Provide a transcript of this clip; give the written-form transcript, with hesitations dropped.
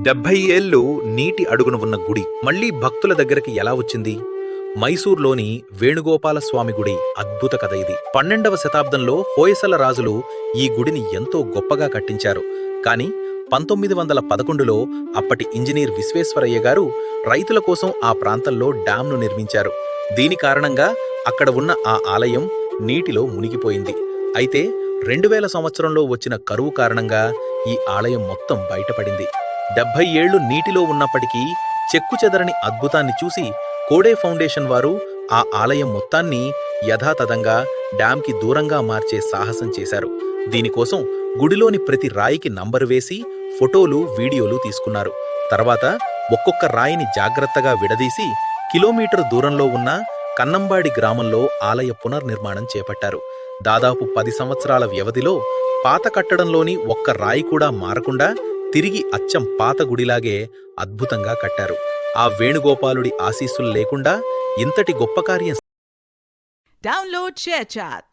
70 ఏళ్లు నీటి అడుగున ఉన్న గుడి మళ్లీ భక్తుల దగ్గరికి ఎలా వచ్చింది? మైసూర్లోని వేణుగోపాల స్వామి గుడి అద్భుత కథ ఇది. 12వ శతాబ్దంలో హోయసల రాజులు ఈ గుడిని ఎంతో గొప్పగా కట్టించారు. కానీ 1911లో అప్పటి ఇంజనీర్ విశ్వేశ్వరయ్య గారు రైతుల కోసం ఆ ప్రాంతంలో డ్యాంను నిర్మించారు. దీని కారణంగా అక్కడ ఉన్న ఆ ఆలయం నీటిలో మునిగిపోయింది. అయితే 2000 సంవత్సరంలో వచ్చిన కరువు కారణంగా ఈ ఆలయం మొత్తం బయటపడింది. 70 ఏళ్లు నీటిలో ఉన్నప్పటికీ చెక్కుచెదరని అద్భుతాన్ని చూసి కోడే ఫౌండేషన్ వారు ఆ ఆలయం మొత్తాన్ని యథాతథంగా డ్యాంకి దూరంగా మార్చే సాహసం చేశారు. దీనికోసం గుడిలోని ప్రతి రాయికి నంబరు వేసి ఫోటోలు, వీడియోలు తీసుకున్నారు. తర్వాత ఒక్కొక్క రాయిని జాగ్రత్తగా విడదీసి కిలోమీటరు దూరంలో ఉన్న కన్నంబాడి గ్రామంలో ఆలయ పునర్నిర్మాణం చేపట్టారు. దాదాపు 10 సంవత్సరాల వ్యవధిలో పాత కట్టడంలోని ఒక్క రాయి కూడా మారకుండా తిరిగి అచ్చం పాత గుడిలాగే అద్భుతంగా కట్టారు. ఆ వేణుగోపాలుడి ఆశీస్సులు లేకుండా ఇంతటి గొప్ప కార్యం Download ShareChat.